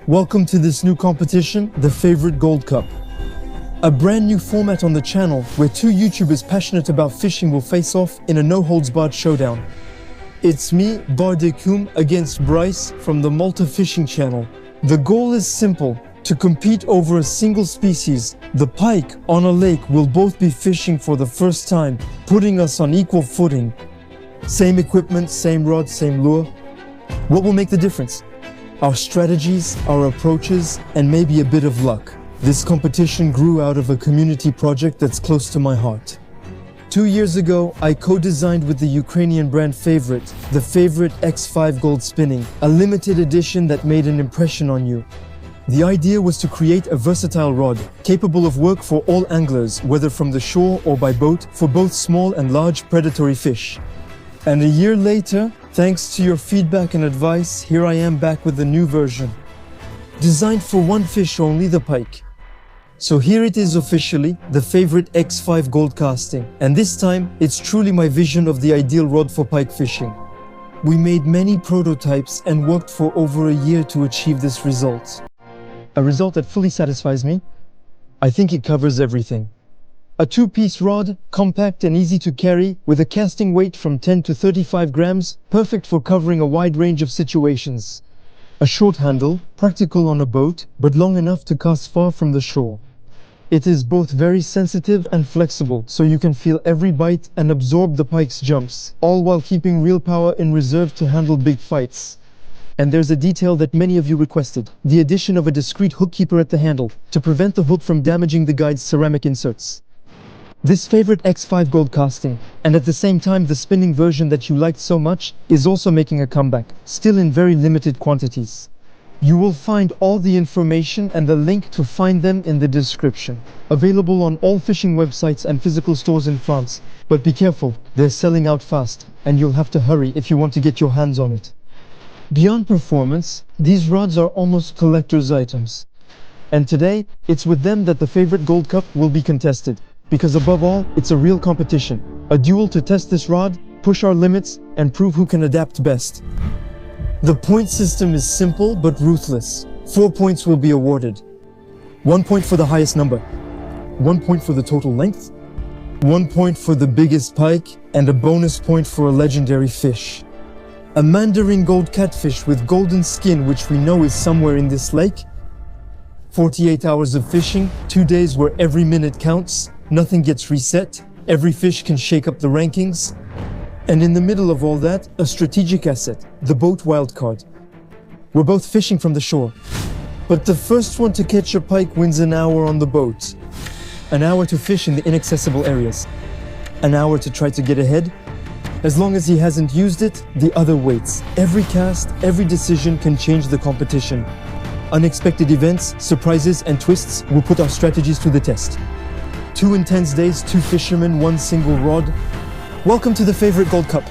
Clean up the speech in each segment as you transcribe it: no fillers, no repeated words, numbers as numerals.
Welcome to this new competition, the Favorite Gold Cup. A brand new format on the channel where two YouTubers passionate about fishing will face off in a no-holds-barred showdown. It's me, Bardecum, against Bryce from the Malta Fishing channel. The goal is simple: to compete over a single species, the pike, on a lake. We'll both be fishing for the first time, putting us on equal footing. Same equipment, same rod, same lure. What will make the difference? Our strategies, our approaches, and maybe a bit of luck. This competition grew out of a community project that's close to my heart. 2 years ago, I co-designed with the Ukrainian brand Favorite, the Favorite X5 Gold Spinning, a limited edition that made an impression on you. The idea was to create a versatile rod, capable of work for all anglers, whether from the shore or by boat, for both small and large predatory fish. And a year later, thanks to your feedback and advice, here I am back with a new version. Designed for one fish only, the pike. So here it is officially, the Favorite X5 Gold Casting. And this time, it's truly my vision of the ideal rod for pike fishing. We made many prototypes and worked for over a year to achieve this result. A result that fully satisfies me. I think it covers everything. A two-piece rod, compact and easy to carry, with a casting weight from 10 to 35 grams, perfect for covering a wide range of situations. A short handle, practical on a boat, but long enough to cast far from the shore. It is both very sensitive and flexible, so you can feel every bite and absorb the pike's jumps, all while keeping real power in reserve to handle big fights. And there's a detail that many of you requested: the addition of a discreet hook keeper at the handle, to prevent the hook from damaging the guide's ceramic inserts. This Favorite X5 Gold Casting, and at the same time the spinning version that you liked so much, is also making a comeback, still in very limited quantities. You will find all the information and the link to find them in the description. Available on all fishing websites and physical stores in France. But be careful, they're selling out fast, and you'll have to hurry if you want to get your hands on it. Beyond performance, these rods are almost collector's items. And today, it's with them that the Favorite Gold Cup will be contested. Because above all, it's a real competition. A duel to test this rod, push our limits, and prove who can adapt best. The point system is simple but ruthless. 4 points will be awarded. 1 point for the highest number. 1 point for the total length. 1 point for the biggest pike, and a bonus point for a legendary fish. A mandarin gold catfish with golden skin, which we know is somewhere in this lake. 48 hours of fishing, 2 days where every minute counts. Nothing gets reset, every fish can shake up the rankings. And in the middle of all that, a strategic asset, the boat wildcard. We're both fishing from the shore. But the first one to catch a pike wins an hour on the boat. An hour to fish in the inaccessible areas. An hour to try to get ahead. As long as he hasn't used it, the other waits. Every cast, every decision can change the competition. Unexpected events, surprises, and twists will put our strategies to the test. 2 intense days, 2 fishermen, 1 single rod. Welcome to the Favorite Gold Cup.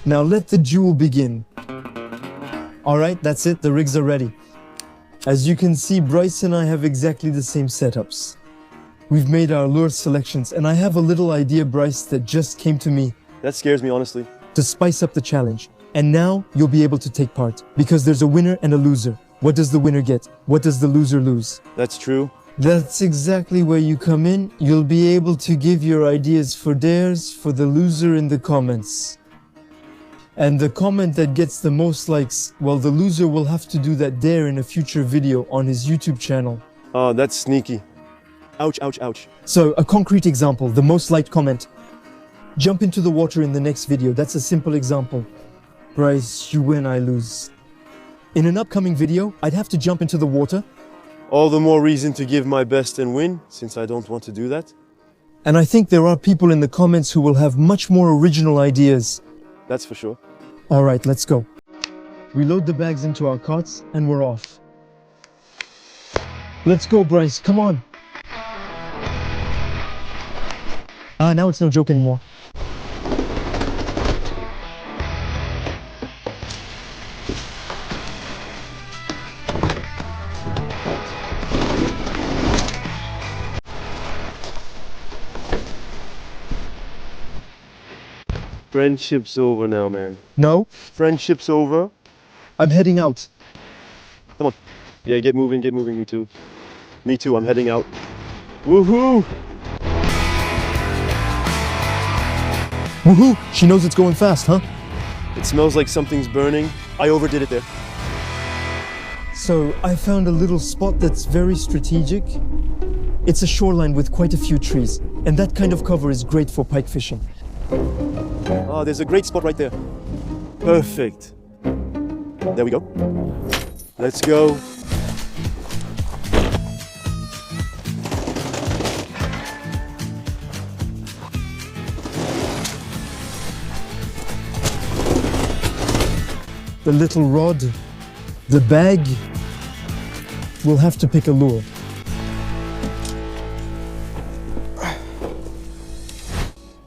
Now let the duel begin. Alright, that's it, the rigs are ready. As you can see, Bryce and I have exactly the same setups. We've made our lure selections, and I have a little idea, Bryce, that just came to me. That scares me, honestly. To spice up the challenge. And now, you'll be able to take part, because there's a winner and a loser. What does the winner get? What does the loser lose? That's true. That's exactly where you come in. You'll be able to give your ideas for dares for the loser in the comments. And the comment that gets the most likes, well, the loser will have to do that dare in a future video on his YouTube channel. Oh, that's sneaky. Ouch, ouch, ouch. So, a concrete example, the most liked comment. Jump into the water in the next video. That's a simple example. Bryce, you win, I lose. In an upcoming video, I'd have to jump into the water. All the more reason to give my best and win, since I don't want to do that. And I think there are people in the comments who will have much more original ideas. That's for sure. Alright, let's go. We load the bags into our carts, and we're off. Let's go, Bryce, come on. Now it's no joke anymore. Friendship's over now, man. No? Friendship's over. I'm heading out. Come on. Yeah, get moving, me too. Me too, I'm heading out. Woohoo! Woohoo! She knows it's going fast, huh? It smells like something's burning. I overdid it there. So, I found a little spot that's very strategic. It's a shoreline with quite a few trees, and that kind of cover is great for pike fishing. Ah, there's a great spot right there. Perfect. There we go. Let's go. The little rod, the bag, we'll have to pick a lure.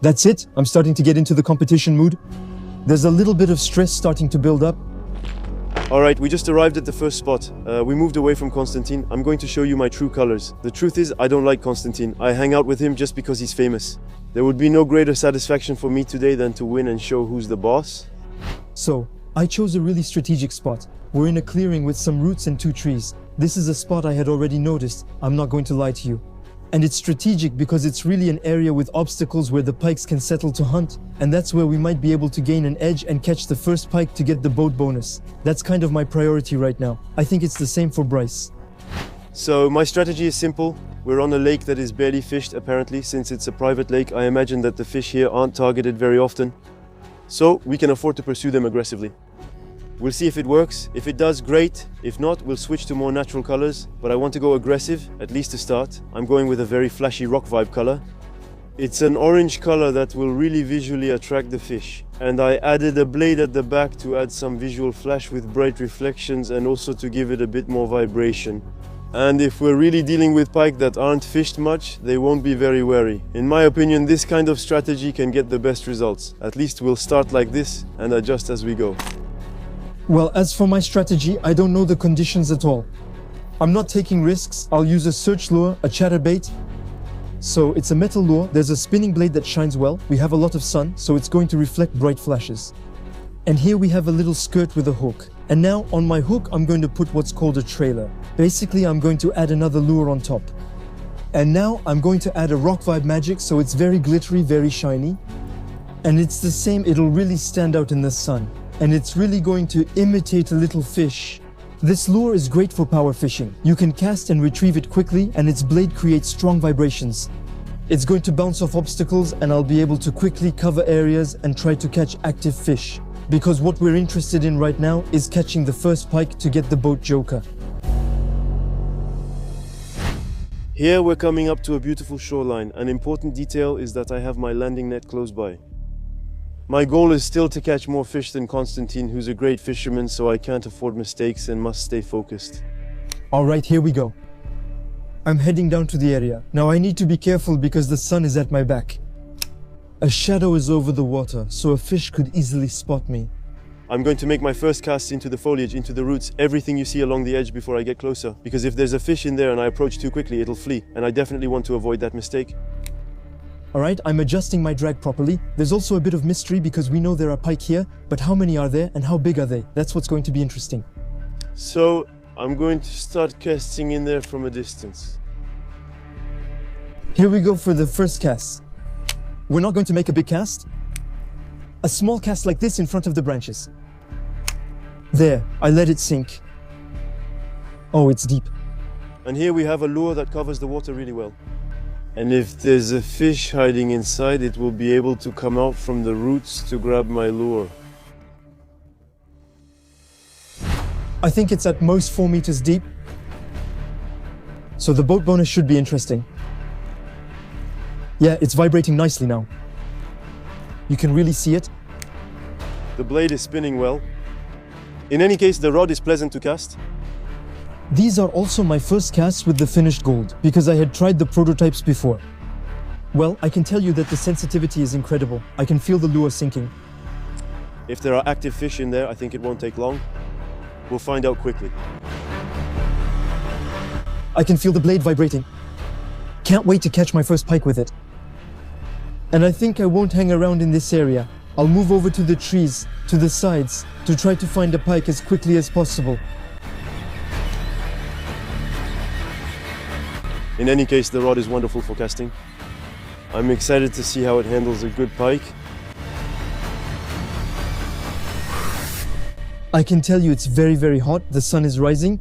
That's it, I'm starting to get into the competition mood. There's a little bit of stress starting to build up. Alright, we just arrived at the first spot. We moved away from Constantine. I'm going to show you my true colors. The truth is, I don't like Constantine. I hang out with him just because he's famous. There would be no greater satisfaction for me today than to win and show who's the boss. So, I chose a really strategic spot. We're in a clearing with some roots and 2 trees. This is a spot I had already noticed, I'm not going to lie to you. And it's strategic because it's really an area with obstacles where the pikes can settle to hunt, and that's where we might be able to gain an edge and catch the first pike to get the boat bonus. That's kind of my priority right now. I think it's the same for Bryce. So my strategy is simple. We're on a lake that is barely fished apparently. Since it's a private lake, I imagine that the fish here aren't targeted very often. So we can afford to pursue them aggressively. We'll see if it works. If it does, great. If not, we'll switch to more natural colors. But I want to go aggressive, at least to start. I'm going with a very flashy rock vibe color. It's an orange color that will really visually attract the fish. And I added a blade at the back to add some visual flash with bright reflections and also to give it a bit more vibration. And if we're really dealing with pike that aren't fished much, they won't be very wary. In my opinion, this kind of strategy can get the best results. At least we'll start like this and adjust as we go. Well, as for my strategy, I don't know the conditions at all. I'm not taking risks. I'll use a search lure, a chatterbait. So it's a metal lure, there's a spinning blade that shines well, we have a lot of sun, so it's going to reflect bright flashes. And here we have a little skirt with a hook. And now on my hook, I'm going to put what's called a trailer. Basically, I'm going to add another lure on top. And now I'm going to add a rock vibe magic, so it's very glittery, very shiny. And it's the same, it'll really stand out in the sun. And it's really going to imitate a little fish. This lure is great for power fishing. You can cast and retrieve it quickly, and its blade creates strong vibrations. It's going to bounce off obstacles, and I'll be able to quickly cover areas and try to catch active fish. Because what we're interested in right now is catching the first pike to get the boat joker. Here we're coming up to a beautiful shoreline. An important detail is that I have my landing net close by. My goal is still to catch more fish than Constantine, who's a great fisherman, so I can't afford mistakes and must stay focused. Alright, here we go. I'm heading down to the area. Now I need to be careful because the sun is at my back. A shadow is over the water, so a fish could easily spot me. I'm going to make my first cast into the foliage, into the roots, everything you see along the edge before I get closer. Because if there's a fish in there and I approach too quickly, it'll flee, and I definitely want to avoid that mistake. Alright, I'm adjusting my drag properly. There's also a bit of mystery because we know there are pike here, but how many are there and how big are they? That's what's going to be interesting. So, I'm going to start casting in there from a distance. Here we go for the first cast. We're not going to make a big cast. A small cast like this in front of the branches. There, I let it sink. Oh, it's deep. And here we have a lure that covers the water really well. And if there's a fish hiding inside, it will be able to come out from the roots to grab my lure. I think it's at most 4 meters deep. So the boat bonus should be interesting. Yeah, it's vibrating nicely now. You can really see it. The blade is spinning well. In any case, the rod is pleasant to cast. These are also my first casts with the finished gold, because I had tried the prototypes before. Well, I can tell you that the sensitivity is incredible. I can feel the lure sinking. If there are active fish in there, I think it won't take long. We'll find out quickly. I can feel the blade vibrating. Can't wait to catch my first pike with it. And I think I won't hang around in this area. I'll move over to the trees, to the sides, to try to find a pike as quickly as possible. In any case, the rod is wonderful for casting. I'm excited to see how it handles a good pike. I can tell you it's very, very hot. The sun is rising.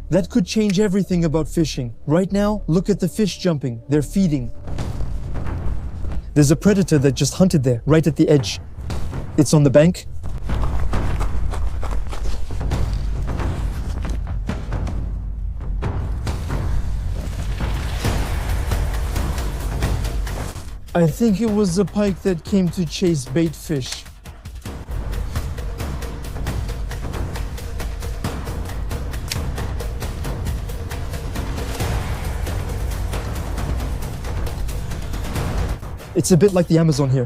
That could change everything about fishing. Right now, look at the fish jumping. They're feeding. There's a predator that just hunted there, right at the edge. It's on the bank. I think it was the pike that came to chase bait fish. It's a bit like the Amazon here.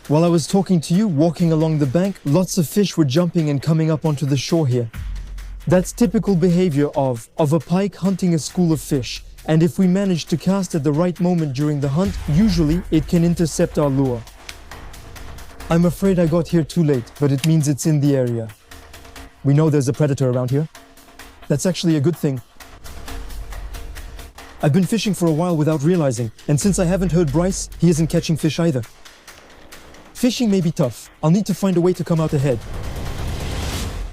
While I was talking to you, walking along the bank, lots of fish were jumping and coming up onto the shore here. That's typical behavior of a pike hunting a school of fish. And if we manage to cast at the right moment during the hunt, usually it can intercept our lure. I'm afraid I got here too late, but it means it's in the area. We know there's a predator around here. That's actually a good thing. I've been fishing for a while without realizing, and since I haven't heard Bryce, he isn't catching fish either. Fishing may be tough. I'll need to find a way to come out ahead.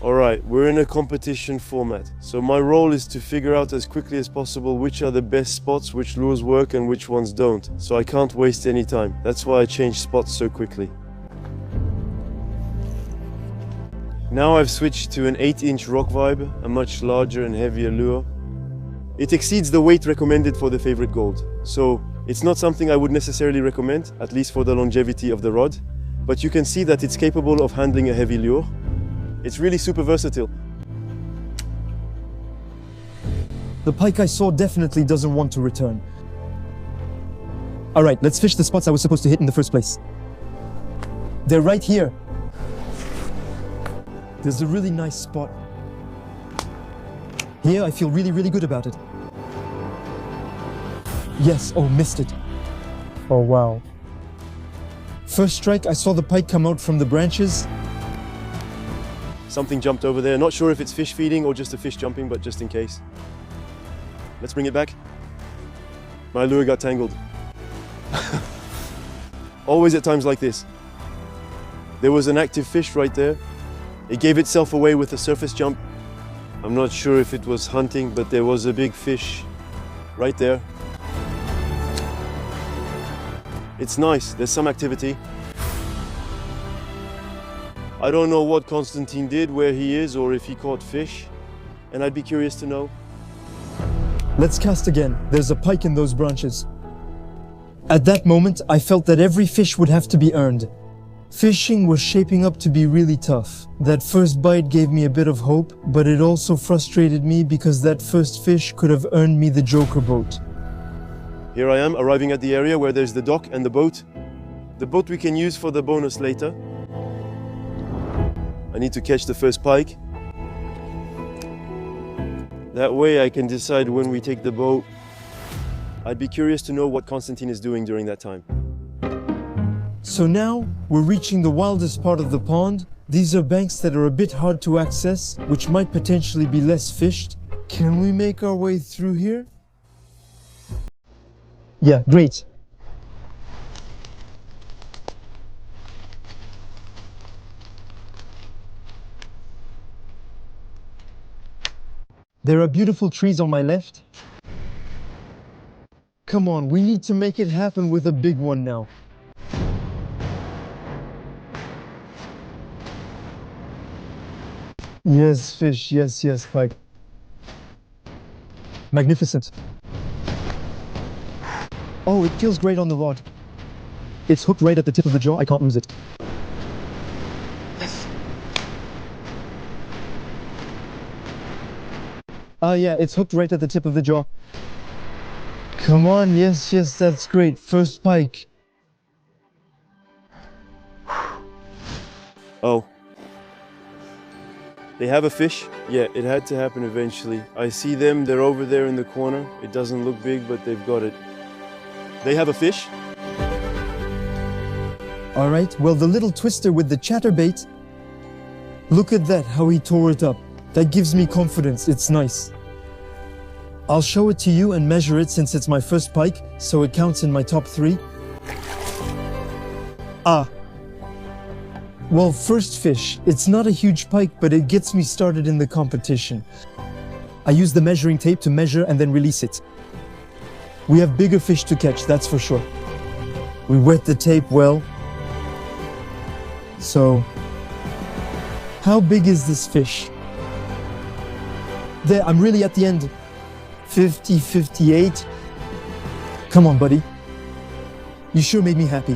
Alright, we're in a competition format, so my role is to figure out as quickly as possible which are the best spots, which lures work and which ones don't, so I can't waste any time. That's why I change spots so quickly. Now I've switched to an 8-inch rock vibe, a much larger and heavier lure. It exceeds the weight recommended for the favorite gold, so it's not something I would necessarily recommend, at least for the longevity of the rod, but you can see that it's capable of handling a heavy lure. It's really super versatile. The pike I saw definitely doesn't want to return. All right, let's fish the spots I was supposed to hit in the first place. They're right here. There's a really nice spot. Here, I feel really, really good about it. Yes, oh, missed it. Oh, wow. First strike, I saw the pike come out from the branches. Something jumped over there. Not sure if it's fish feeding or just a fish jumping, but just in case. Let's bring it back. My lure got tangled. Always at times like this. There was an active fish right there. It gave itself away with a surface jump. I'm not sure if it was hunting, but there was a big fish right there. It's nice, there's some activity. I don't know what Constantine did, where he is, or if he caught fish, and I'd be curious to know. Let's cast again. There's a pike in those branches. At that moment, I felt that every fish would have to be earned. Fishing was shaping up to be really tough. That first bite gave me a bit of hope, but it also frustrated me because that first fish could have earned me the Joker boat. Here I am, arriving at the area where there's the dock and the boat. The boat we can use for the bonus later. I need to catch the first pike. That way I can decide when we take the boat. I'd be curious to know what Constantine is doing during that time. So now, we're reaching the wildest part of the pond. These are banks that are a bit hard to access, which might potentially be less fished. Can we make our way through here? Yeah, great. There are beautiful trees on my left. Come on, we need to make it happen with a big one now. Yes, fish, yes, yes, Pike. Magnificent. Oh, it feels great on the rod. It's hooked right at the tip of the jaw, I can't lose it. Yes. Yeah, it's hooked right at the tip of the jaw. Come on, yes, yes, that's great. First pike. Oh. They have a fish? Yeah, it had to happen eventually. I see them, they're over there in the corner. It doesn't look big, but they've got it. They have a fish? All right, well, the little twister with the chatterbait. Look at that, how he tore it up. That gives me confidence, it's nice. I'll show it to you and measure it since it's my first pike, so it counts in my top 3. Well, first fish. It's not a huge pike, but it gets me started in the competition. I use the measuring tape to measure and then release it. We have bigger fish to catch, that's for sure. We wet the tape well. So, how big is this fish? There, I'm really at the end. 50, 58. Come on, buddy. You sure made me happy.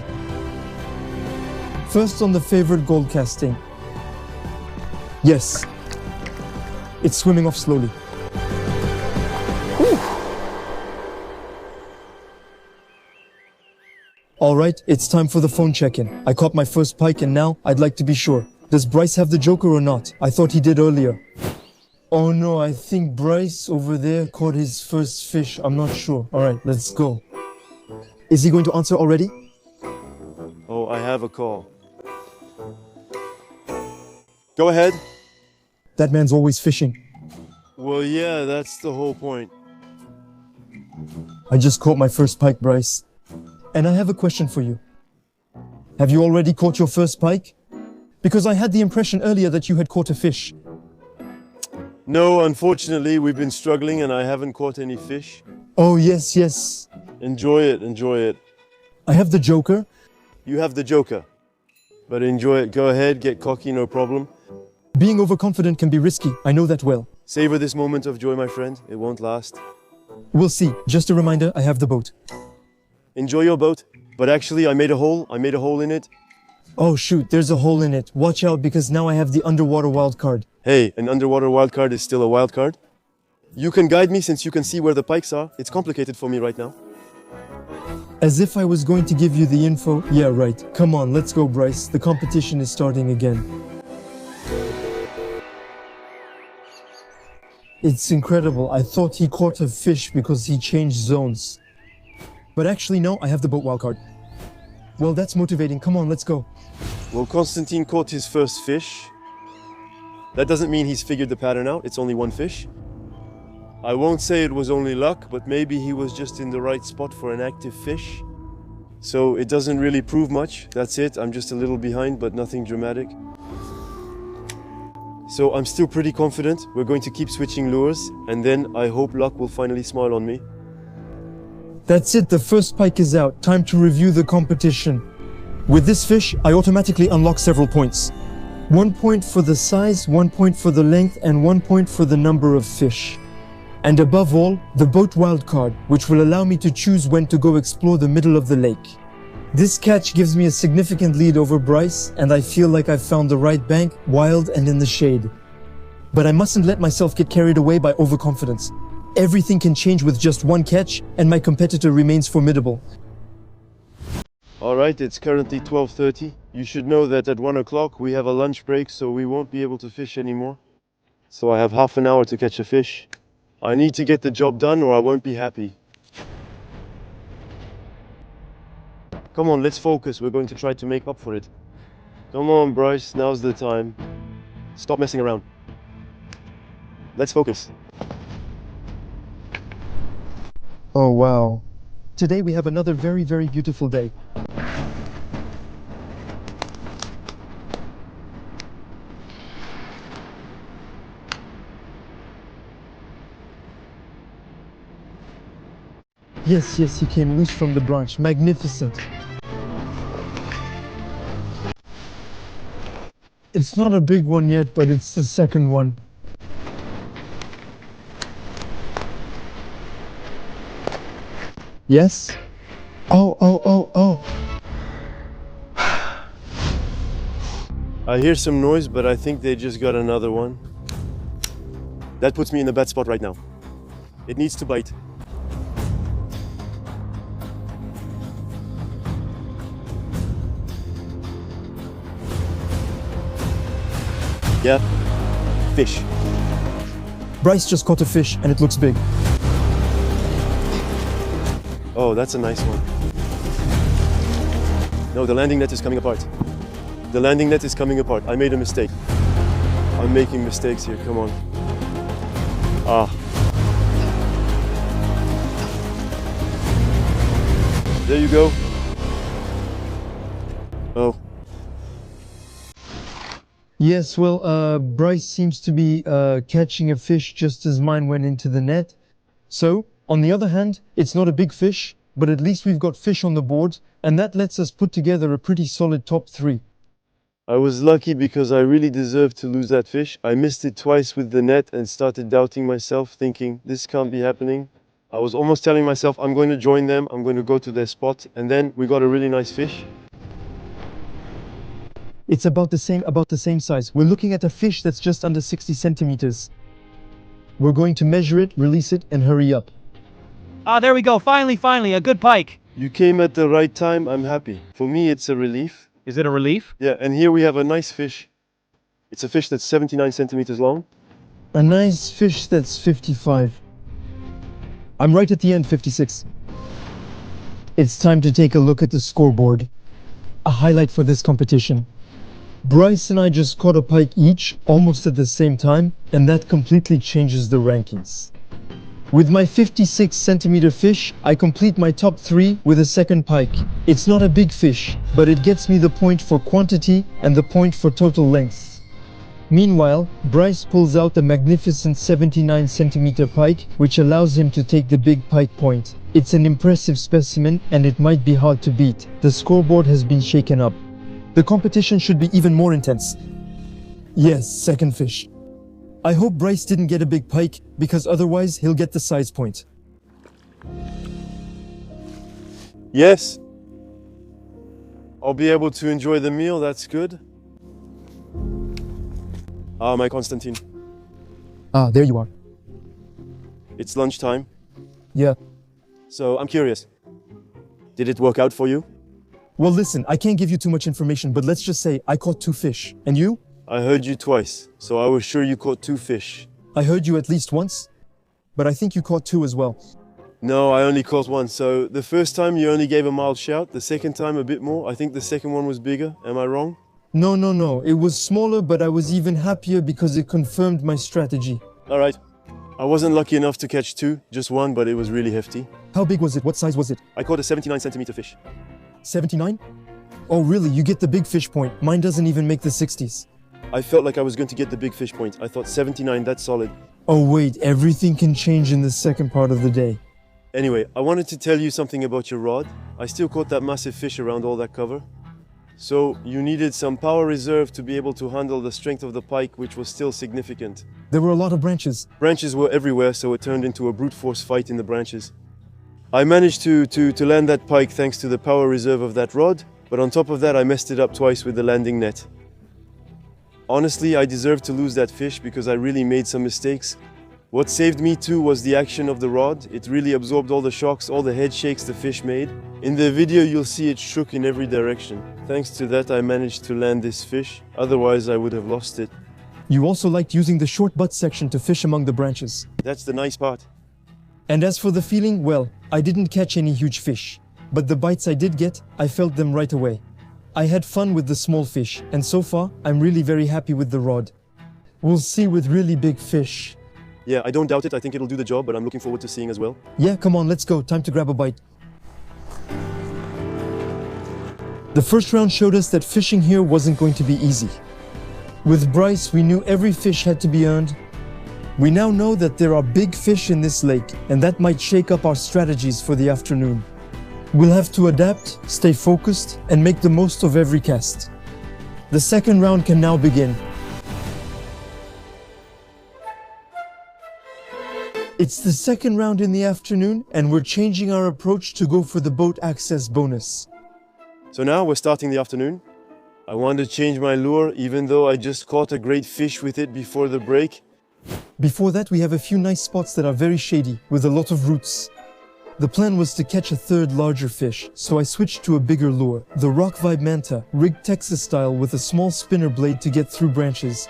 First on the favorite gold casting. Yes. It's swimming off slowly. Whew. All right, it's time for the phone check-in. I caught my first pike and now I'd like to be sure. Does Bryce have the joker or not? I thought he did earlier. Oh no, I think Bryce over there caught his first fish. I'm not sure. All right, let's go. Is he going to answer already? Oh, I have a call. Go ahead. That man's always fishing. Well, yeah, that's the whole point. I just caught my first pike, Bryce. And I have a question for you. Have you already caught your first pike? Because I had the impression earlier that you had caught a fish. No, unfortunately, we've been struggling and I haven't caught any fish. Oh, yes, yes. Enjoy it, enjoy it. I have the joker. You have the joker. But enjoy it. Go ahead, get cocky, no problem. Being overconfident can be risky. I know that well. Savor this moment of joy, my friend. It won't last. We'll see. Just a reminder, I have the boat. Enjoy your boat. But actually, I made a hole. I made a hole in it. Oh shoot, there's a hole in it. Watch out because now I have the underwater wild card. Hey, an underwater wildcard is still a wildcard. You can guide me since you can see where the pikes are. It's complicated for me right now. As if I was going to give you the info. Yeah, right. Come on, let's go, Bryce. The competition is starting again. It's incredible. I thought he caught a fish because he changed zones. But actually, no, I have the boat wildcard. Well, that's motivating. Come on, let's go. Well, Constantine caught his first fish. That doesn't mean he's figured the pattern out. It's only one fish. I won't say it was only luck, but maybe he was just in the right spot for an active fish. So it doesn't really prove much. That's it. I'm just a little behind, but nothing dramatic. So I'm still pretty confident. We're going to keep switching lures, and then I hope luck will finally smile on me. That's it, the first pike is out. Time to review the competition. With this fish, I automatically unlock several points. 1 point for the size, 1 point for the length, and 1 point for the number of fish. And above all, the boat wildcard, which will allow me to choose when to go explore the middle of the lake. This catch gives me a significant lead over Bryce, and I feel like I've found the right bank, wild and in the shade. But I mustn't let myself get carried away by overconfidence. Everything can change with just one catch, and my competitor remains formidable. All right, it's currently 12:30. You should know that at 1 o'clock we have a lunch break, so we won't be able to fish anymore. So I have half an hour to catch a fish. I need to get the job done or I won't be happy. Come on, let's focus. We're going to try to make up for it. Come on, Bryce, now's the time. Stop messing around. Let's focus. Oh wow. Today we have another very, very beautiful day. Yes, yes, he came loose from the branch. Magnificent. It's not a big one yet, but it's the second one. Yes? Oh. I hear some noise, but I think they just got another one. That puts me in a bad spot right now. It needs to bite. Yeah. Fish. Bryce just caught a fish and it looks big. Oh, that's a nice one. No, the landing net is coming apart. The landing net is coming apart. I made a mistake. I'm making mistakes here, come on. Ah. There you go. Oh. Yes, well, Bryce seems to be catching a fish just as mine went into the net. So, on the other hand, it's not a big fish, but at least we've got fish on the board, and that lets us put together a pretty solid top 3. I was lucky because I really deserved to lose that fish. I missed it twice with the net and started doubting myself, thinking, this can't be happening. I was almost telling myself, I'm going to join them, I'm going to go to their spot, and then we got a really nice fish. It's about the same size. We're looking at a fish that's just under 60 centimeters. We're going to measure it, release it, and hurry up. Ah, there we go. Finally, a good pike. You came at the right time, I'm happy. For me, it's a relief. Is it a relief? Yeah, and here we have a nice fish. It's a fish that's 79 centimeters long. A nice fish that's 55. I'm right at the end, 56. It's time to take a look at the scoreboard. A highlight for this competition. Bryce and I just caught a pike each, almost at the same time, and that completely changes the rankings. With my 56 centimeter fish, I complete my top 3 with a second pike. It's not a big fish, but it gets me the point for quantity and the point for total length. Meanwhile, Bryce pulls out a magnificent 79 centimeter pike, which allows him to take the big pike point. It's an impressive specimen and it might be hard to beat. The scoreboard has been shaken up. The competition should be even more intense. Yes, second fish. I hope Bryce didn't get a big pike, because otherwise he'll get the size point. Yes. I'll be able to enjoy the meal, that's good. Ah, my Constantine. Ah, there you are. It's lunchtime. Yeah. So I'm curious. Did it work out for you? Well, listen, I can't give you too much information, but let's just say I caught 2 fish. And you? I heard you twice, so I was sure you caught 2 fish. I heard you at least once, but I think you caught 2 as well. No, I only caught 1. So the first time you only gave a mild shout, the second time a bit more. I think the second one was bigger. Am I wrong? No. It was smaller, but I was even happier because it confirmed my strategy. All right. I wasn't lucky enough to catch 2, just 1, but it was really hefty. How big was it? What size was it? I caught a 79 centimeter fish. 79? Oh, really? You get the big fish point. Mine doesn't even make the 60s. I felt like I was going to get the big fish point. I thought 79, that's solid. Oh wait, everything can change in the second part of the day. Anyway, I wanted to tell you something about your rod. I still caught that massive fish around all that cover. So you needed some power reserve to be able to handle the strength of the pike, which was still significant. There were a lot of branches. Branches were everywhere, so it turned into a brute force fight in the branches. I managed to land that pike thanks to the power reserve of that rod, but on top of that I messed it up twice with the landing net. Honestly, I deserved to lose that fish because I really made some mistakes. What saved me too was the action of the rod. It really absorbed all the shocks, all the head shakes the fish made. In the video you'll see it shook in every direction. Thanks to that I managed to land this fish, otherwise I would have lost it. You also liked using the short butt section to fish among the branches. That's the nice part. And as for the feeling, well, I didn't catch any huge fish. But the bites I did get, I felt them right away. I had fun with the small fish, and so far, I'm really very happy with the rod. We'll see with really big fish. Yeah, I don't doubt it. I think it'll do the job, but I'm looking forward to seeing as well. Yeah, come on, let's go. Time to grab a bite. The first round showed us that fishing here wasn't going to be easy. With Bryce, we knew every fish had to be earned. We now know that there are big fish in this lake, and that might shake up our strategies for the afternoon. We'll have to adapt, stay focused, and make the most of every cast. The second round can now begin. It's the second round in the afternoon, and we're changing our approach to go for the boat access bonus. So now we're starting the afternoon. I want to change my lure, even though I just caught a great fish with it before the break. Before that, we have a few nice spots that are very shady, with a lot of roots. The plan was to catch a third larger fish, so I switched to a bigger lure, the Rock Vibe Manta, rigged Texas style with a small spinner blade to get through branches.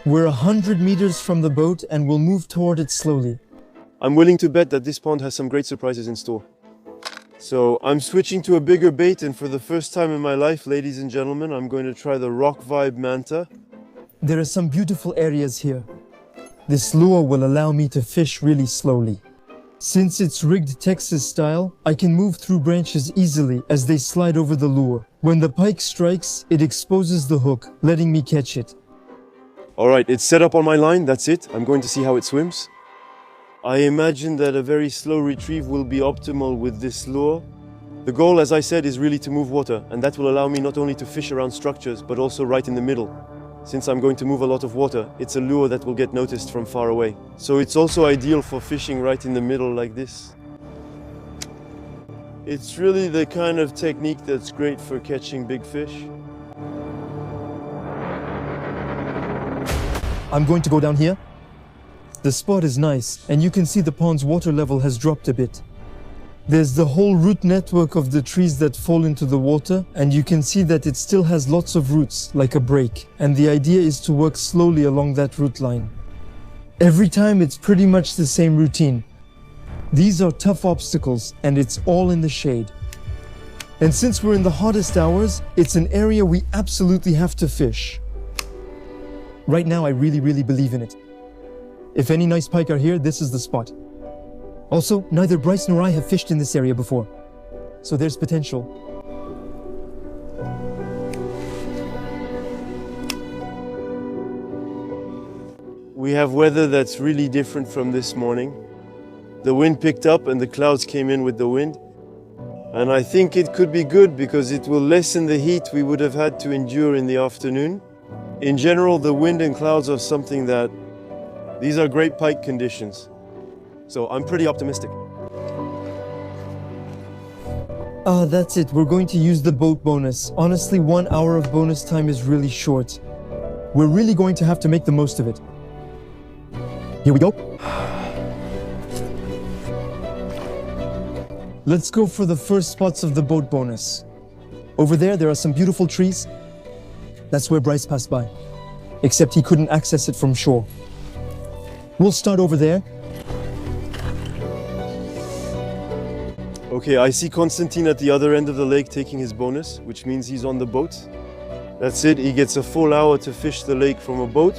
We're 100 meters from the boat and we'll move toward it slowly. I'm willing to bet that this pond has some great surprises in store. So I'm switching to a bigger bait, and for the first time in my life, ladies and gentlemen, I'm going to try the Rock Vibe Manta. There are some beautiful areas here. This lure will allow me to fish really slowly. Since it's rigged Texas style, I can move through branches easily as they slide over the lure. When the pike strikes, it exposes the hook, letting me catch it. Alright, it's set up on my line, that's it. I'm going to see how it swims. I imagine that a very slow retrieve will be optimal with this lure. The goal, as I said, is really to move water, and that will allow me not only to fish around structures, but also right in the middle. Since I'm going to move a lot of water, it's a lure that will get noticed from far away. So it's also ideal for fishing right in the middle like this. It's really the kind of technique that's great for catching big fish. I'm going to go down here. The spot is nice, and you can see the pond's water level has dropped a bit. There's the whole root network of the trees that fall into the water, and you can see that it still has lots of roots, like a break, and the idea is to work slowly along that root line. Every time it's pretty much the same routine. These are tough obstacles, and it's all in the shade. And since we're in the hottest hours, it's an area we absolutely have to fish. Right now, I really believe in it. If any nice pike are here, this is the spot. Also, neither Bryce nor I have fished in this area before, so there's potential. We have weather that's really different from this morning. The wind picked up and the clouds came in with the wind. And I think it could be good because it will lessen the heat we would have had to endure in the afternoon. In general, the wind and clouds are something that... These are great pike conditions. So I'm pretty optimistic. That's it. We're going to use the boat bonus. Honestly, 1 hour of bonus time is really short. We're really going to have to make the most of it. Here we go. Let's go for the first spots of the boat bonus. Over there are some beautiful trees. That's where Bryce passed by. Except he couldn't access it from shore. We'll start over there. Okay, I see Constantine at the other end of the lake taking his bonus, which means he's on the boat. That's it, he gets a full hour to fish the lake from a boat.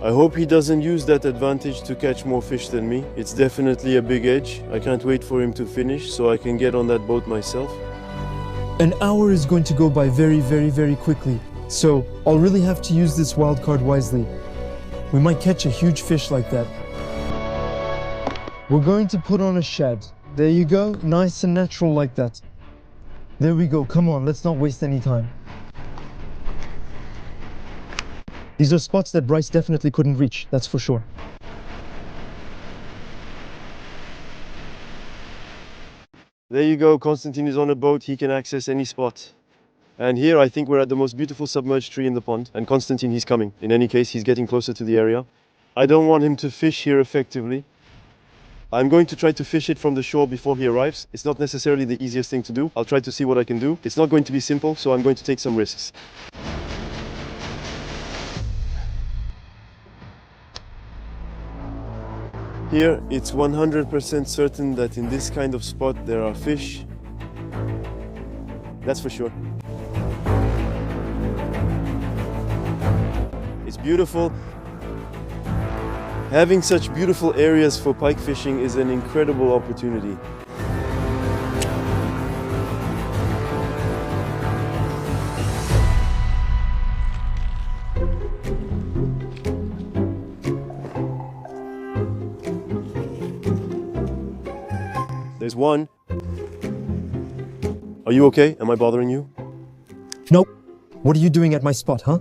I hope he doesn't use that advantage to catch more fish than me. It's definitely a big edge. I can't wait for him to finish so I can get on that boat myself. An hour is going to go by very quickly. So, I'll really have to use this wild card wisely. We might catch a huge fish like that. We're going to put on a shad. There you go, nice and natural like that. There we go, come on, let's not waste any time. These are spots that Bryce definitely couldn't reach, that's for sure. There you go, Constantine is on a boat, he can access any spot. And here I think we're at the most beautiful submerged tree in the pond, and Constantine, he's coming. In any case, he's getting closer to the area. I don't want him to fish here effectively. I'm going to try to fish it from the shore before he arrives. It's not necessarily the easiest thing to do. I'll try to see what I can do. It's not going to be simple, so I'm going to take some risks. Here, it's 100% certain that in this kind of spot there are fish. That's for sure. It's beautiful. Having such beautiful areas for pike fishing is an incredible opportunity. There's one. Are you okay? Am I bothering you? Nope. What are you doing at my spot, huh?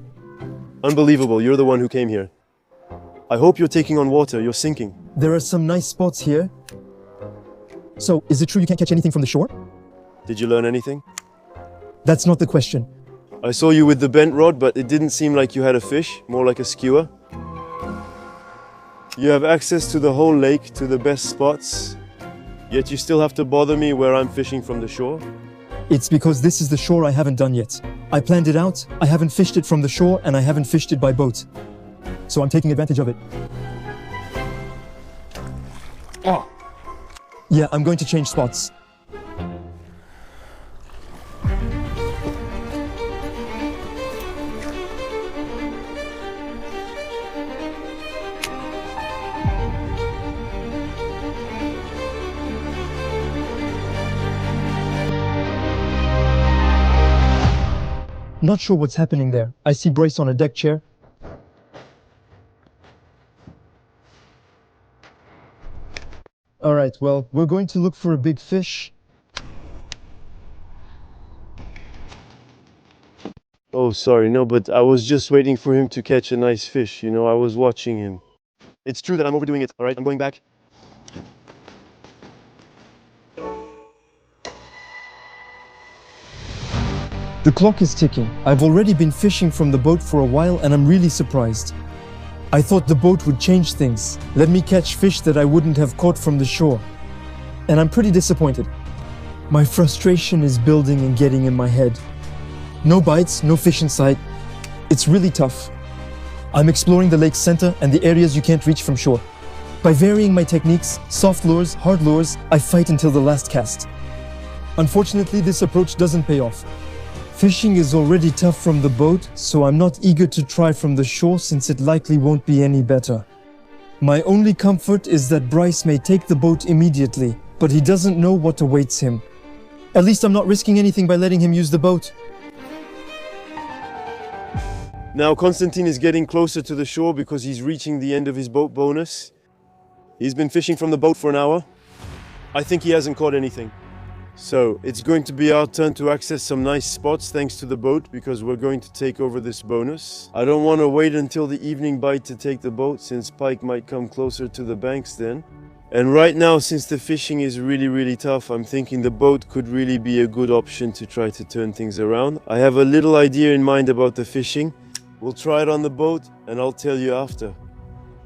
Unbelievable, you're the one who came here. I hope you're taking on water, you're sinking. There are some nice spots here. So, is it true you can't catch anything from the shore? Did you learn anything? That's not the question. I saw you with the bent rod, but it didn't seem like you had a fish, more like a skewer. You have access to the whole lake, to the best spots, yet you still have to bother me where I'm fishing from the shore. It's because this is the shore I haven't done yet. I planned it out, I haven't fished it from the shore, and I haven't fished it by boat. so I'm taking advantage of it. Oh. Yeah, I'm going to change spots. Not sure what's happening there. I see Bryce on a deck chair. Alright, well, we're going to look for a big fish. Oh, sorry, no, but I was just waiting for him to catch a nice fish, you know, I was watching him. It's true that I'm overdoing it, alright? I'm going back. The clock is ticking. I've already been fishing from the boat for a while and I'm really surprised. I thought the boat would change things, let me catch fish that I wouldn't have caught from the shore. And I'm pretty disappointed. My frustration is building and getting in my head. No bites, no fish in sight. It's really tough. I'm exploring the lake's center and the areas you can't reach from shore. By varying my techniques, soft lures, hard lures, I fight until the last cast. Unfortunately, this approach doesn't pay off. Fishing is already tough from the boat, so I'm not eager to try from the shore since it likely won't be any better. My only comfort is that Bryce may take the boat immediately, but he doesn't know what awaits him. At least I'm not risking anything by letting him use the boat. Now Konstantin is getting closer to the shore because he's reaching the end of his boat bonus. He's been fishing from the boat for an hour. I think he hasn't caught anything. So it's going to be our turn to access some nice spots thanks to the boat because we're going to take over this bonus. I don't want to wait until the evening bite to take the boat since Pike might come closer to the banks then. And right now, since the fishing is really tough, I'm thinking the boat could really be a good option to try to turn things around. I have a little idea in mind about the fishing. We'll try it on the boat and I'll tell you after.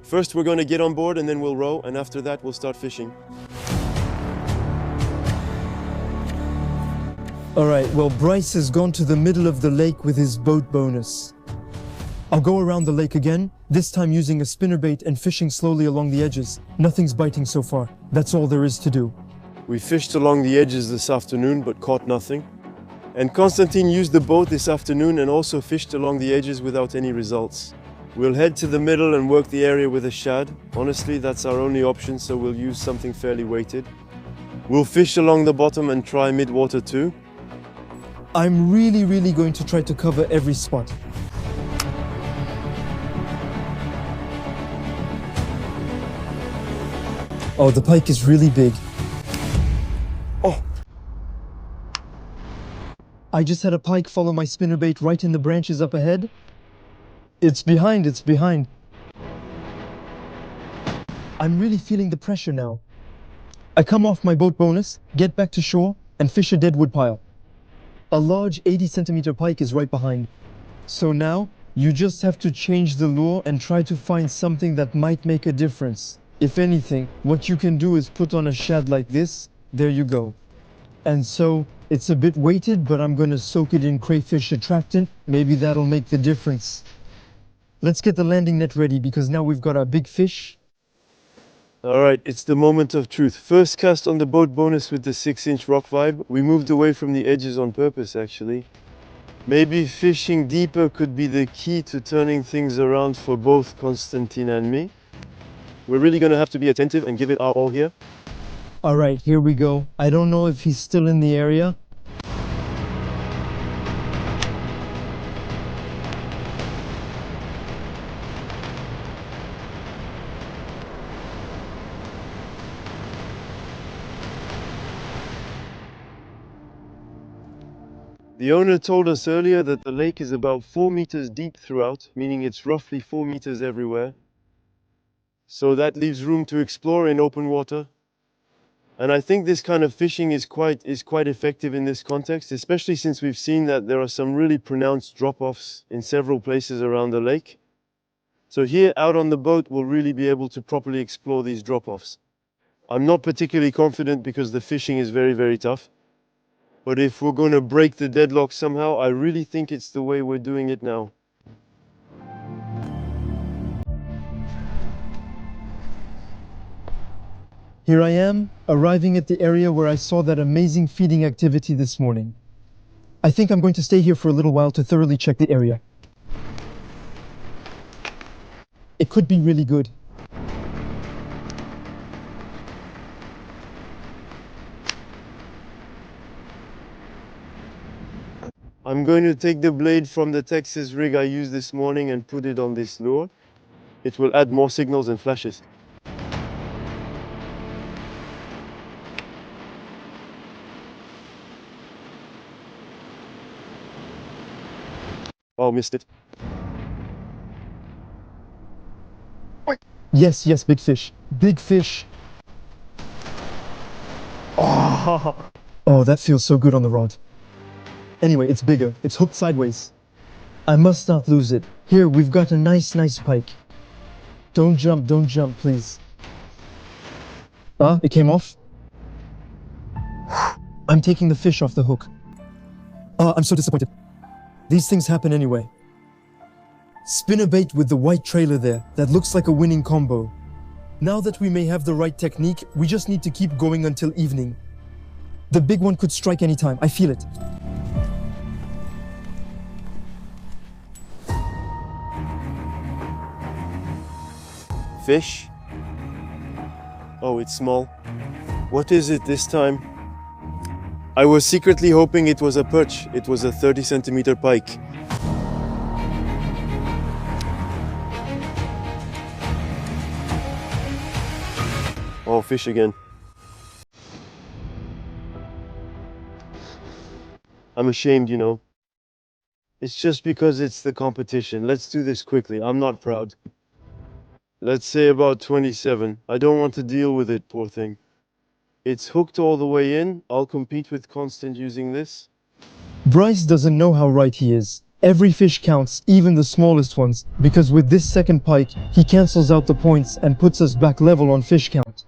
First we're going to get on board and then we'll row, and after that we'll start fishing. Alright, well, Bryce has gone to the middle of the lake with his boat bonus. I'll go around the lake again, this time using a spinnerbait and fishing slowly along the edges. Nothing's biting so far. That's all there is to do. We fished along the edges this afternoon but caught nothing. And Konstantin used the boat this afternoon and also fished along the edges without any results. We'll head to the middle and work the area with a shad. Honestly, that's our only option, so we'll use something fairly weighted. We'll fish along the bottom and try mid-water too. I'm really going to try to cover every spot. Oh, the pike is really big. Oh! I just had a pike follow my spinnerbait right in the branches up ahead. It's behind. I'm really feeling the pressure now. I come off my boat bonus, get back to shore, and fish a dead wood pile. A large 80-centimeter pike is right behind. So now, you just have to change the lure and try to find something that might make a difference. If anything, what you can do is put on a shad like this. There you go. And so, it's a bit weighted, but I'm gonna soak it in crayfish attractant. Maybe that'll make the difference. Let's get the landing net ready because now we've got our big fish. Alright, it's the moment of truth. First cast on the boat bonus with the 6-inch rock vibe. We moved away from the edges on purpose actually. Maybe fishing deeper could be the key to turning things around for both Konstantin and me. We're really gonna have to be attentive and give it our all here. Alright, here we go. I don't know if he's still in the area. The owner told us earlier that the lake is about 4 meters deep throughout, meaning it's roughly 4 meters everywhere. So that leaves room to explore in open water. And I think this kind of fishing is quite effective in this context, especially since we've seen that there are some really pronounced drop-offs in several places around the lake. So here out on the boat, we'll really be able to properly explore these drop-offs. I'm not particularly confident because the fishing is very tough. But if we're going to break the deadlock somehow, I really think it's the way we're doing it now. Here I am, arriving at the area where I saw that amazing feeding activity this morning. I think I'm going to stay here for a little while to thoroughly check the area. It could be really good. I'm going to take the blade from the Texas rig I used this morning and put it on this lure. It will add more signals and flashes. Oh, missed it. Yes, yes, big fish. Big fish. Oh, that feels so good on the rod. Anyway, it's bigger. It's hooked sideways. I must not lose it. Here, we've got a nice pike. Don't jump, please. Ah, it came off. I'm taking the fish off the hook. I'm so disappointed. These things happen anyway. Spinnerbait with the white trailer there. That looks like a winning combo. Now that we may have the right technique, we just need to keep going until evening. The big one could strike anytime. I feel it. Fish? Oh, it's small. What is it this time? I was secretly hoping it was a perch. It was a 30-centimeter pike. Oh, fish again. I'm ashamed, you know. It's just because it's the competition. Let's do this quickly. I'm not proud. Let's say about 27. I don't want to deal with it, poor thing. It's hooked all the way in. I'll compete with Constant using this. Bryce doesn't know how right he is. Every fish counts, even the smallest ones, because with this second pike, he cancels out the points and puts us back level on fish count.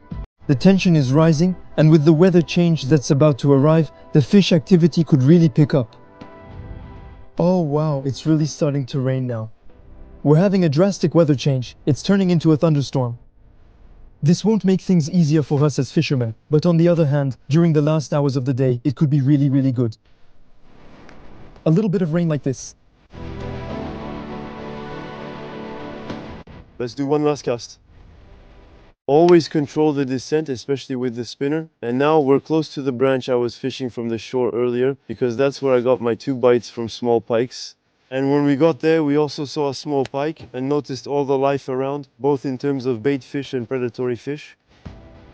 The tension is rising, and with the weather change that's about to arrive, the fish activity could really pick up. Oh wow, it's really starting to rain now. We're having a drastic weather change. It's turning into a thunderstorm. This won't make things easier for us as fishermen, but on the other hand, during the last hours of the day, it could be really good. A little bit of rain like this. Let's do one last cast. Always control the descent, especially with the spinner. And now we're close to the branch I was fishing from the shore earlier, because that's where I got my 2 bites from small pikes. And when we got there, we also saw a small pike and noticed all the life around, both in terms of bait fish and predatory fish.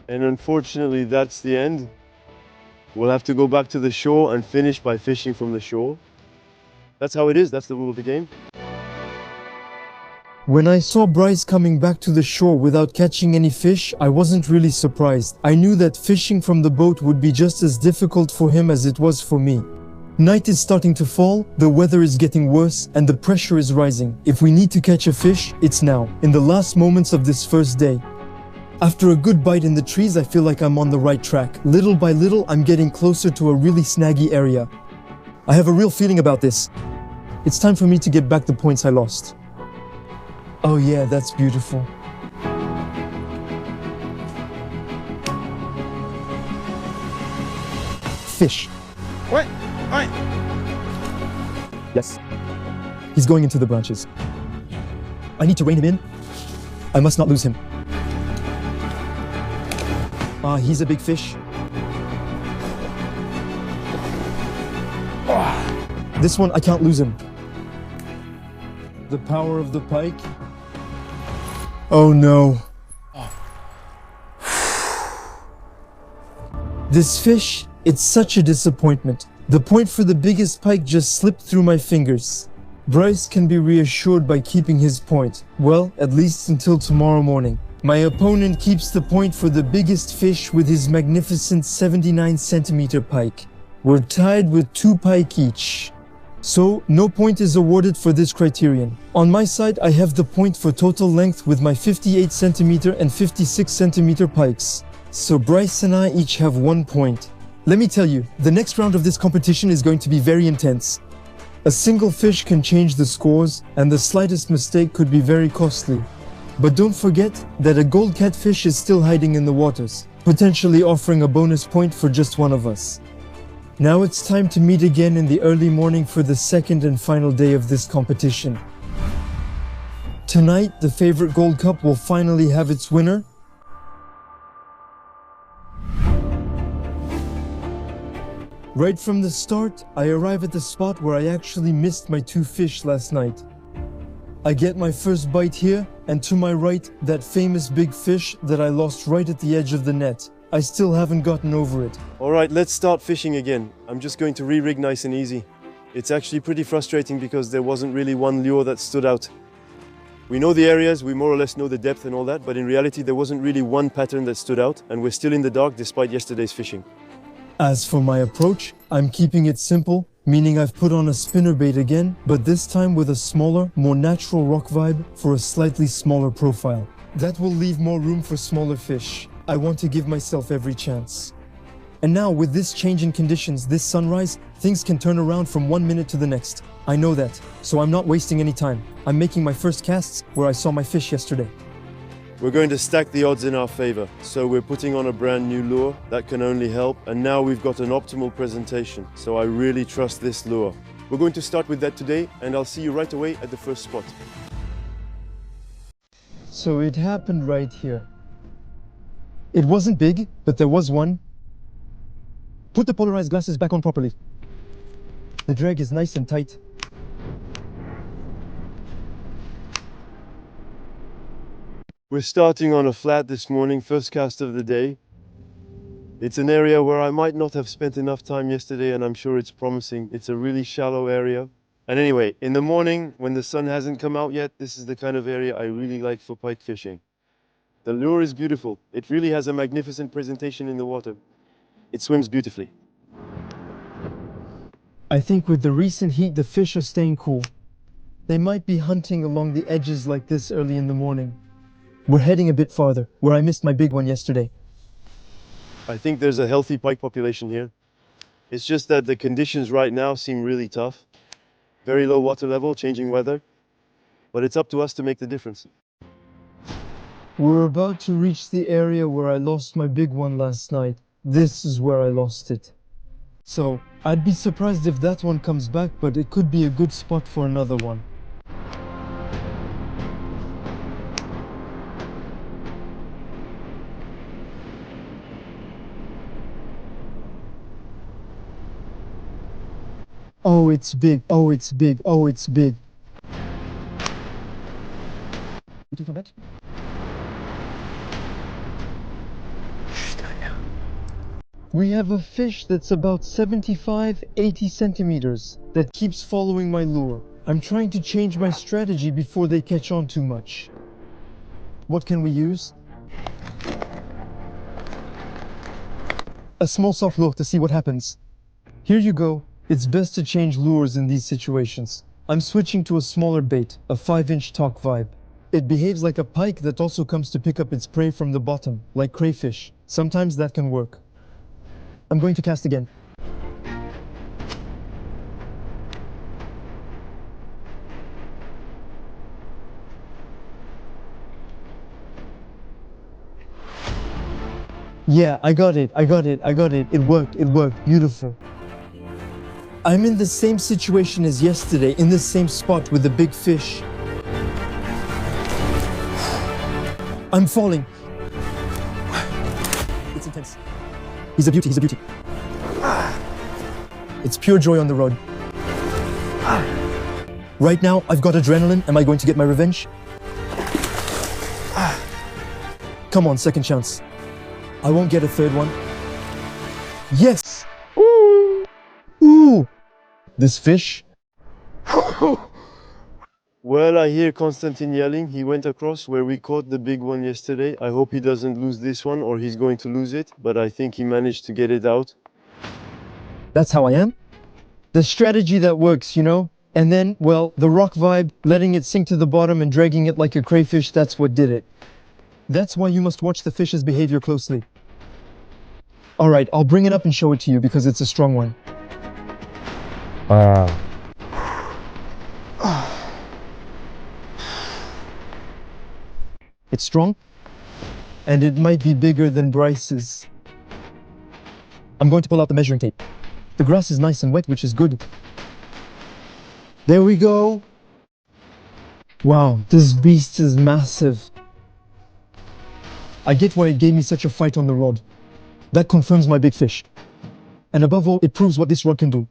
And unfortunately, that's the end. We'll have to go back to the shore and finish by fishing from the shore. That's how it is. That's the rule of the game. When I saw Bryce coming back to the shore without catching any fish, I wasn't really surprised. I knew that fishing from the boat would be just as difficult for him as it was for me. Night is starting to fall, the weather is getting worse, and the pressure is rising. If we need to catch a fish, it's now, in the last moments of this first day. After a good bite in the trees, I feel like I'm on the right track. Little by little, I'm getting closer to a really snaggy area. I have a real feeling about this. It's time for me to get back the points I lost. Oh yeah, that's beautiful. Fish. What? What? Yes. He's going into the branches. I need to rein him in. I must not lose him. Ah, he's a big fish. This one, I can't lose him. The power of the pike. Oh no. This fish, it's such a disappointment. The point for the biggest pike just slipped through my fingers. Bryce can be reassured by keeping his point. Well, at least until tomorrow morning. My opponent keeps the point for the biggest fish with his magnificent 79-centimeter pike. We're tied with 2 pike each. So, no point is awarded for this criterion. On my side, I have the point for total length with my 58-centimeter and 56-centimeter pikes. So Bryce and I each have 1 point. Let me tell you, the next round of this competition is going to be very intense. A single fish can change the scores, and the slightest mistake could be very costly. But don't forget that a gold catfish is still hiding in the waters. potentially offering a bonus point for just one of us. Now it's time to meet again in the early morning for the second and final day of this competition. Tonight, the favorite Gold Cup will finally have its winner. Right from the start, I arrive at the spot where I actually missed my 2 fish last night. I get my first bite here, and to my right, that famous big fish that I lost right at the edge of the net. I still haven't gotten over it. Alright, let's start fishing again. I'm just going to re-rig nice and easy. It's actually pretty frustrating because there wasn't really one lure that stood out. We know the areas, we more or less know the depth and all that, but in reality there wasn't really one pattern that stood out, and we're still in the dark despite yesterday's fishing. As for my approach, I'm keeping it simple, meaning I've put on a spinnerbait again, but this time with a smaller, more natural rock vibe for a slightly smaller profile. That will leave more room for smaller fish. I want to give myself every chance. And now, with this change in conditions, this sunrise, things can turn around from 1 minute to the next. I know that, so I'm not wasting any time. I'm making my first casts where I saw my fish yesterday. We're going to stack the odds in our favor, so we're putting on a brand new lure. That can only help, and now we've got an optimal presentation, so I really trust this lure. We're going to start with that today, and I'll see you right away at the first spot. So it happened right here. It wasn't big, but there was one. Put the polarized glasses back on properly. The drag is nice and tight. We're starting on a flat this morning, first cast of the day. It's an area where I might not have spent enough time yesterday, and I'm sure it's promising. It's a really shallow area. And anyway, in the morning, when the sun hasn't come out yet, this is the kind of area I really like for pike fishing. The lure is beautiful. It really has a magnificent presentation in the water. It swims beautifully. I think with the recent heat, the fish are staying cool. They might be hunting along the edges like this early in the morning. We're heading a bit farther, where I missed my big one yesterday. I think there's a healthy pike population here. It's just that the conditions right now seem really tough. Very low water level, changing weather. But it's up to us to make the difference. We're about to reach the area where I lost my big one last night. This is where I lost it. So, I'd be surprised if that one comes back, but it could be a good spot for another one. Oh, it's big. Oh, it's big. Oh, it's big. Looking for that? We have a fish that's about 75-80 centimeters that keeps following my lure. I'm trying to change my strategy before they catch on too much. What can we use? A small soft lure to see what happens. Here you go. It's best to change lures in these situations. I'm switching to a smaller bait, a 5-inch talk vibe. It behaves like a pike that also comes to pick up its prey from the bottom, like crayfish. Sometimes that can work. I'm going to cast again. Yeah, I got it. It worked, beautiful. I'm in the same situation as yesterday, in the same spot with the big fish. I'm falling. It's intense. He's a beauty, he's a beauty. It's pure joy on the road. Right now, I've got adrenaline. Am I going to get my revenge? Come on, second chance. I won't get a third one. Yes! Ooh! Ooh! This fish? Well, I hear Konstantin yelling. He went across where we caught the big one yesterday. I hope he doesn't lose this one or he's going to lose it, but I think he managed to get it out. That's how I am. The strategy that works, you know? And then, well, the rock vibe, letting it sink to the bottom and dragging it like a crayfish, that's what did it. That's why you must watch the fish's behavior closely. Alright, I'll bring it up and show it to you because it's a strong one. It's strong? and it might be bigger than Bryce's. I'm going to pull out the measuring tape. The grass is nice and wet, which is good. There we go. Wow, this beast is massive. I get why it gave me such a fight on the rod. That confirms my big fish. And above all, it proves what this rod can do.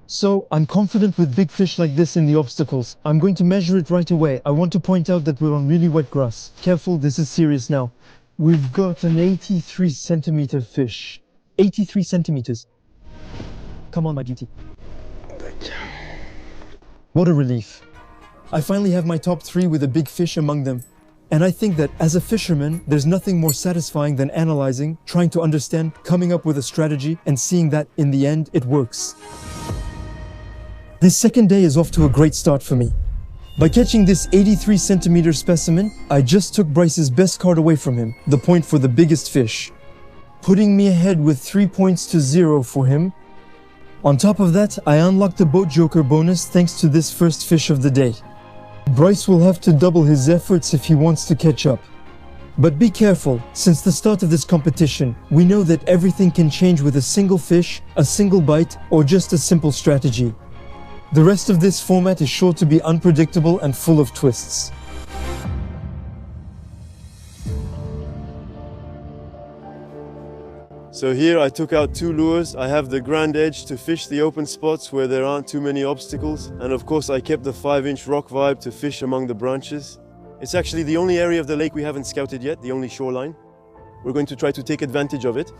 So, I'm confident with big fish like this in the obstacles. I'm going to measure it right away. I want to point out that we're on really wet grass. Careful, this is serious now. We've got an 83 centimeter fish. 83 centimeters. Come on, my beauty. What a relief. I finally have my top 3 with a big fish among them. And I think that as a fisherman, there's nothing more satisfying than analyzing, trying to understand, coming up with a strategy, and seeing that in the end, it works. This second day is off to a great start for me. By catching this 83 centimeter specimen, I just took Bryce's best card away from him, the point for the biggest fish, putting me ahead with 3 points to 0 for him. On top of that, I unlocked the boat joker bonus thanks to this first fish of the day. Bryce will have to double his efforts if he wants to catch up. But be careful, since the start of this competition, we know that everything can change with a single fish, a single bite, or just a simple strategy. The rest of this format is sure to be unpredictable and full of twists. So here I took out 2 lures. I have the grand edge to fish the open spots where there aren't too many obstacles. And of course I kept the 5-inch rock vibe to fish among the branches. It's actually the only area of the lake we haven't scouted yet, the only shoreline. We're going to try to take advantage of it.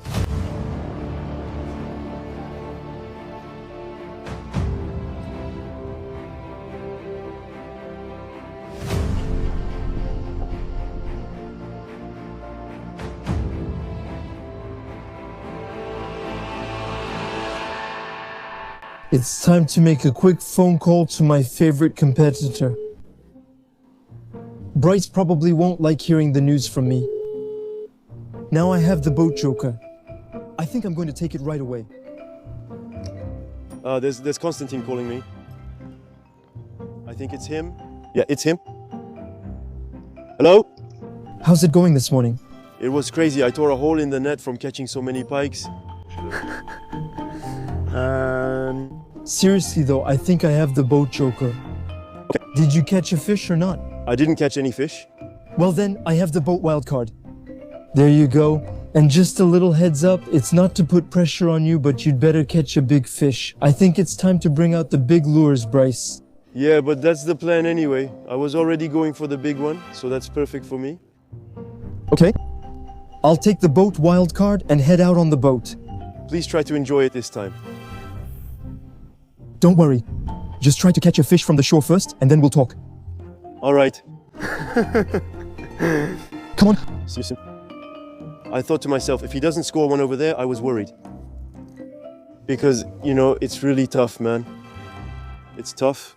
It's time to make a quick phone call to my favorite competitor. Bryce probably won't like hearing the news from me. Now I have the boat joker. I think I'm going to take it right away. There's Constantine calling me. I think it's him. Yeah, it's him. Hello? How's it going this morning? It was crazy. I tore a hole in the net from catching so many pikes. Seriously though, I think I have the boat joker. Okay. Did you catch a fish or not? I didn't catch any fish. Well then, I have the boat wildcard. There you go. And just a little heads up, it's not to put pressure on you, but you'd better catch a big fish. I think it's time to bring out the big lures, Bryce. Yeah, but that's the plan anyway. I was already going for the big one, so that's perfect for me. Okay. I'll take the boat wildcard and head out on the boat. Please try to enjoy it this time. Don't worry. Just try to catch a fish from the shore first, and then we'll talk. All right. Come on. See you soon. I thought to myself, if he doesn't score one over there, I was worried. Because, you know, it's really tough, man. It's tough.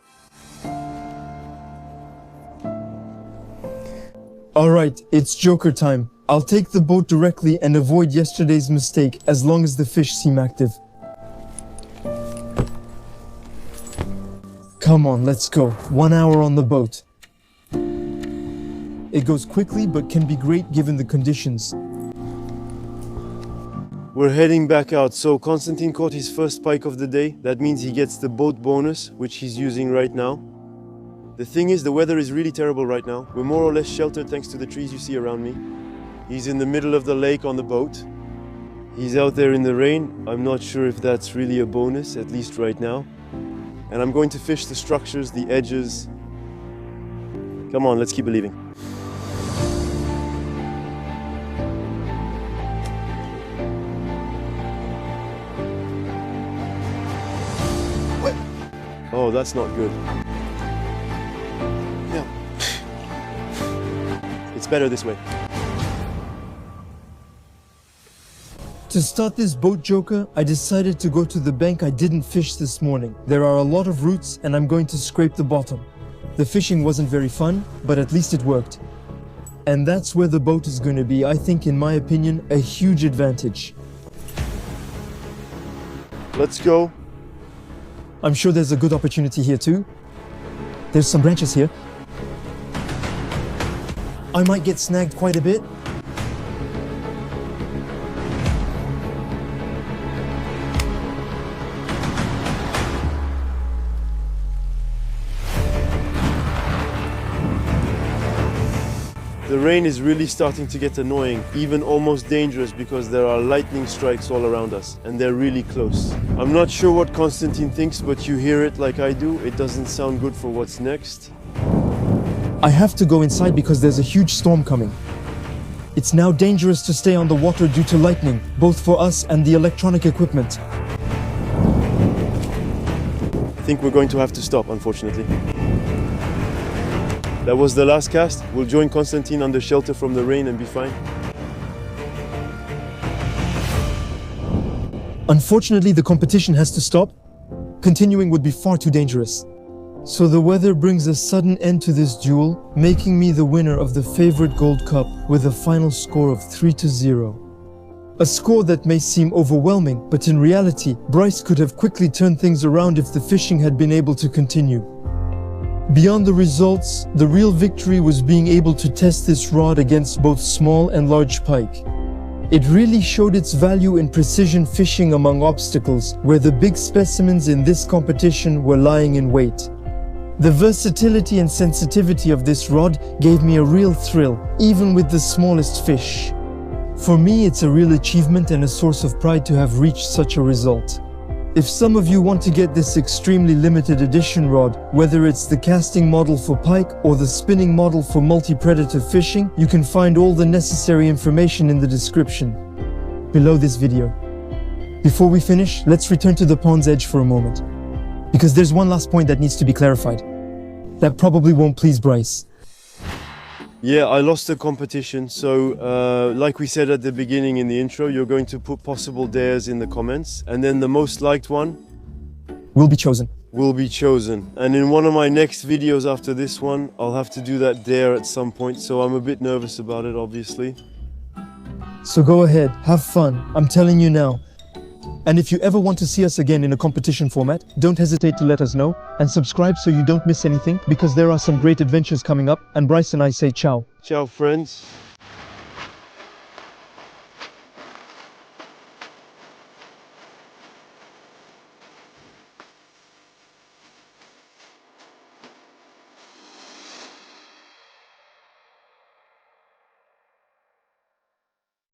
All right, it's joker time. I'll take the boat directly and avoid yesterday's mistake as long as the fish seem active. Come on, let's go. 1 hour on the boat. It goes quickly but can be great given the conditions. We're heading back out, so Constantine caught his first pike of the day. That means he gets the boat bonus, which he's using right now. The thing is, the weather is really terrible right now. We're more or less sheltered thanks to the trees you see around me. He's in the middle of the lake on the boat. He's out there in the rain. I'm not sure if that's really a bonus, at least right now. And I'm going to fish the structures, the edges. Come on, let's keep believing. Oh, that's not good. No. It's better this way. To start this boat joker, I decided to go to the bank I didn't fish this morning. There are a lot of roots and I'm going to scrape the bottom. The fishing wasn't very fun, but at least it worked. And that's where the boat is going to be, I think, in my opinion, a huge advantage. Let's go. I'm sure there's a good opportunity here too. There's some branches here. I might get snagged quite a bit. The rain is really starting to get annoying, even almost dangerous, because there are lightning strikes all around us, and they're really close. I'm not sure what Konstantin thinks, but you hear it like I do. It doesn't sound good for what's next. I have to go inside because there's a huge storm coming. It's now dangerous to stay on the water due to lightning, both for us and the electronic equipment. I think we're going to have to stop, unfortunately. That was the last cast. We'll join Konstantin under shelter from the rain and be fine. Unfortunately, the competition has to stop. Continuing would be far too dangerous. So the weather brings a sudden end to this duel, making me the winner of the favorite Gold Cup with a final score of 3-0. A score that may seem overwhelming, but in reality, Bryce could have quickly turned things around if the fishing had been able to continue. Beyond the results, the real victory was being able to test this rod against both small and large pike. It really showed its value in precision fishing among obstacles, where the big specimens in this competition were lying in wait. The versatility and sensitivity of this rod gave me a real thrill, even with the smallest fish. For me, it's a real achievement and a source of pride to have reached such a result. If some of you want to get this extremely limited edition rod, whether it's the casting model for pike or the spinning model for multi-predator fishing, you can find all the necessary information in the description below this video. Before we finish, let's return to the pond's edge for a moment, because there's one last point that needs to be clarified. That probably won't please Bryce. Yeah, I lost the competition, so like we said at the beginning in the intro, you're going to put possible dares in the comments, and then the most liked one Will be chosen. will be chosen. And in one of my next videos after this one, I'll have to do that dare at some point, so I'm a bit nervous about it, obviously. So go ahead, have fun, I'm telling you now. And if you ever want to see us again in a competition format, don't hesitate to let us know, and subscribe so you don't miss anything, because there are some great adventures coming up, and Bryce and I say ciao. Ciao, friends.